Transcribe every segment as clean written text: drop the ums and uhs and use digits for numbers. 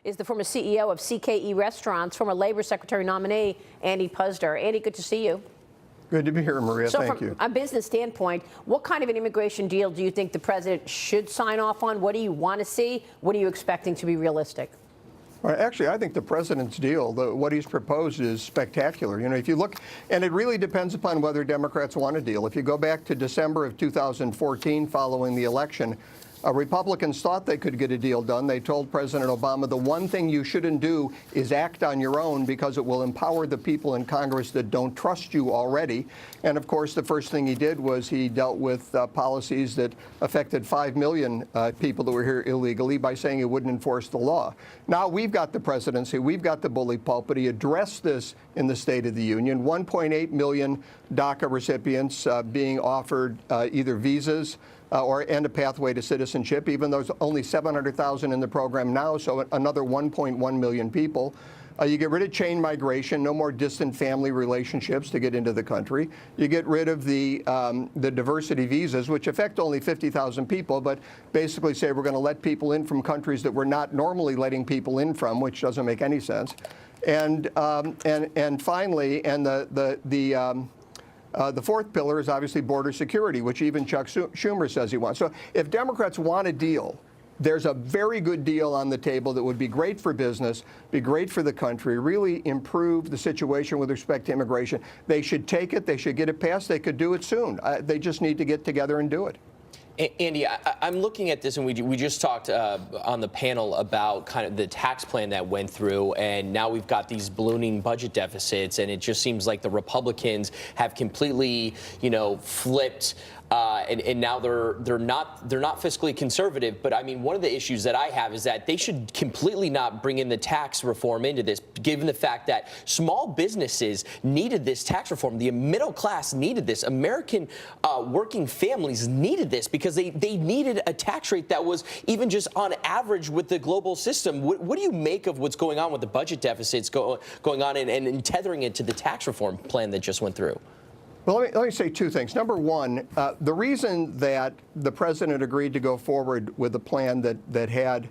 is the former CEO of CKE Restaurants, former Labor Secretary nominee, Andy Puzder. Andy, good to see you. Good to be here, Maria. Thank you. So from a business standpoint, what kind of an immigration deal do you think the president should sign off on? What do you want to see? What are you expecting to be realistic? Well, actually, I think the president's deal, what he's proposed, is spectacular. You know, if you look, and it really depends upon whether Democrats want a deal. If you go back to December of 2014, following the election, Republicans thought they could get a deal done. They told President Obama, the one thing you shouldn't do is act on your own because it will empower the people in Congress that don't trust you already. And of course, the first thing he did was he dealt with policies that affected 5 million people that were here illegally by saying he wouldn't enforce the law. Now we've got the presidency, we've got the bully pulpit. He addressed this in the State of the Union. 1.8 million DACA recipients being offered either visas and a pathway to citizenship, even though there's only 700,000 in the program now, so another 1.1 million people. You get rid of chain migration, no more distant family relationships to get into the country. You get rid of the diversity visas, which affect only 50,000 people, but basically say we're going to let people in from countries that we're not normally letting people in from, which doesn't make any sense. And finally, the fourth pillar is obviously border security, which even Chuck Schumer says he wants. So if Democrats want a deal, there's a very good deal on the table that would be great for business, be great for the country, really improve the situation with respect to immigration. They should take it. They should get it passed. They could do it soon. They just need to get together and do it. Andy, I'm looking at this, and we just talked on the panel about kind of the tax plan that went through, and now we've got these ballooning budget deficits, and it just seems like the Republicans have completely, flipped. And now they're not fiscally conservative. But I mean, one of the issues that I have is that they should completely not bring in the tax reform into this, given the fact that small businesses needed this tax reform. The middle class needed this. American working families needed this because they needed a tax rate that was even just on average with the global system. What do you make of what's going on with the budget deficits going on and tethering it to the tax reform plan that just went through? Well, let me say two things. Number one, the reason that the president agreed to go forward with a plan that had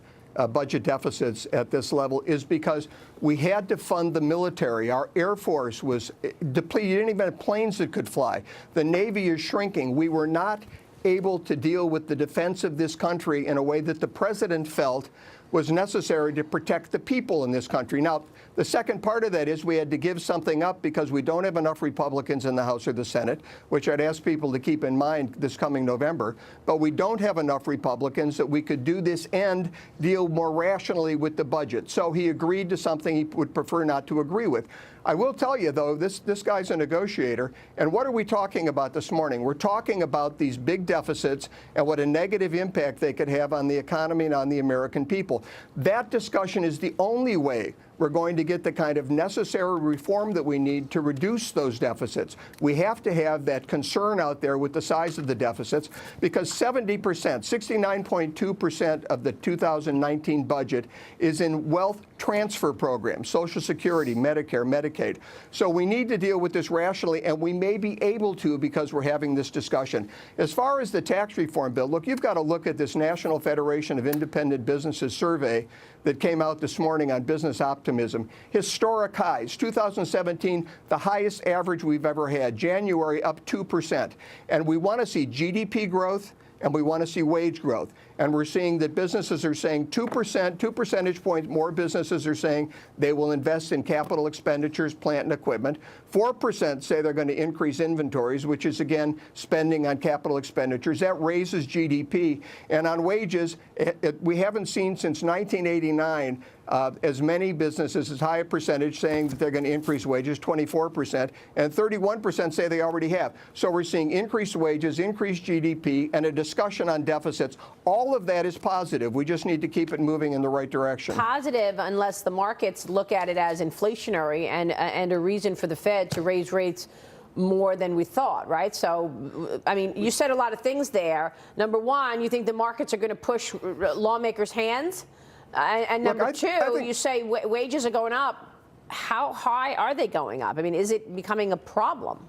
budget deficits at this level is because we had to fund the military. Our Air Force was depleted. You didn't even have planes that could fly. The Navy is shrinking. We were not able to deal with the defense of this country in a way that the president felt was necessary to protect the people in this country. Now, the second part of that is we had to give something up because we don't have enough Republicans in the House or the Senate, which I'd ask people to keep in mind this coming November. But we don't have enough Republicans that we could do this and deal more rationally with the budget. So he agreed to something he would prefer not to agree with. I will tell you, though, this guy's a negotiator. And what are we talking about this morning? We're talking about these big deficits and what a negative impact they could have on the economy and on the American people. That discussion is the only way we're going to get the kind of necessary reform that we need to reduce those deficits. We have to have that concern out there with the size of the deficits because 70%, 69.2% of the 2019 budget is in wealth transfer programs, Social Security, Medicare, Medicaid. So we need to deal with this rationally, and we may be able to because we're having this discussion. As far as the tax reform bill, look, you've got to look at this National Federation of Independent Businesses survey that came out this morning on business optimism. Historic highs. 2017, the highest average we've ever had. January up 2%. And we want to see GDP growth, and we want to see wage growth. And we're seeing that businesses are saying 2%, 2 percentage points more businesses are saying they will invest in capital expenditures, plant and equipment. 4% say they're going to increase inventories, which is, again, spending on capital expenditures. That raises GDP. And on wages, we haven't seen since 1989 as many businesses, as high a percentage saying that they're going to increase wages, 24%, and 31% say they already have. So we're seeing increased wages, increased GDP, and a discussion on deficits. All of that is positive. We just need to keep it moving in the right direction. Positive unless the markets look at it as inflationary and a reason for the Fed to raise rates more than we thought, right? So, I mean, you said a lot of things there. Number one, you think the markets are going to push lawmakers' hands? And number two, you say wages are going up. How high are they going up? I mean, is it becoming a problem?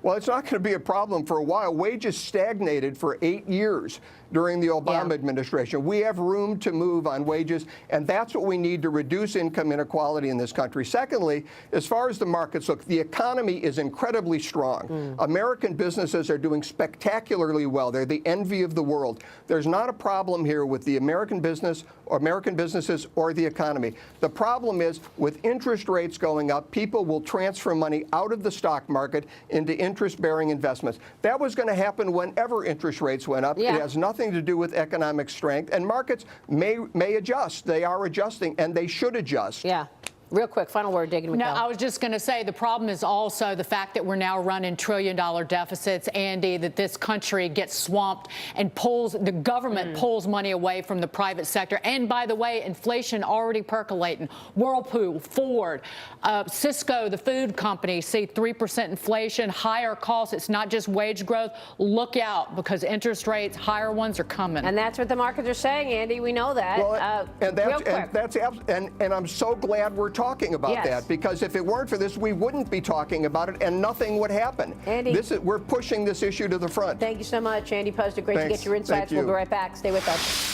Well, it's not going to be a problem for a while. Wages stagnated for 8 years during the Obama administration. We have room to move on wages, and that's what we need to reduce income inequality in this country. Secondly, as far as the markets look, the economy is incredibly strong. American businesses are doing spectacularly well. They're the envy of the world. There's not a problem here with the American business or American businesses or the economy. The problem is with interest rates going up, people will transfer money out of the stock market into interest-bearing investments. That was going to happen whenever interest rates went up. Yeah. It has nothing to do with economic strength, and markets may adjust. They are adjusting, and they should adjust. Yeah. Real quick, final word, Diggin' No, McKell. I was just going to say the problem is also the fact that we're now running trillion-dollar deficits, Andy, that this country gets swamped and the government pulls money away from the private sector. And by the way, inflation already percolating. Whirlpool, Ford, Cisco, the food company, see 3% inflation, higher costs. It's not just wage growth. Look out, because interest rates, higher ones, are coming. And that's what the markets are saying, Andy. We know that. Well, and I'm so glad we're talking about that, because if it weren't for this, we wouldn't be talking about it, and nothing would happen. Andy, we're pushing this issue to the front. Thank you so much, Andy Puzder. Great to get your insights. We'll be right back. Stay with us.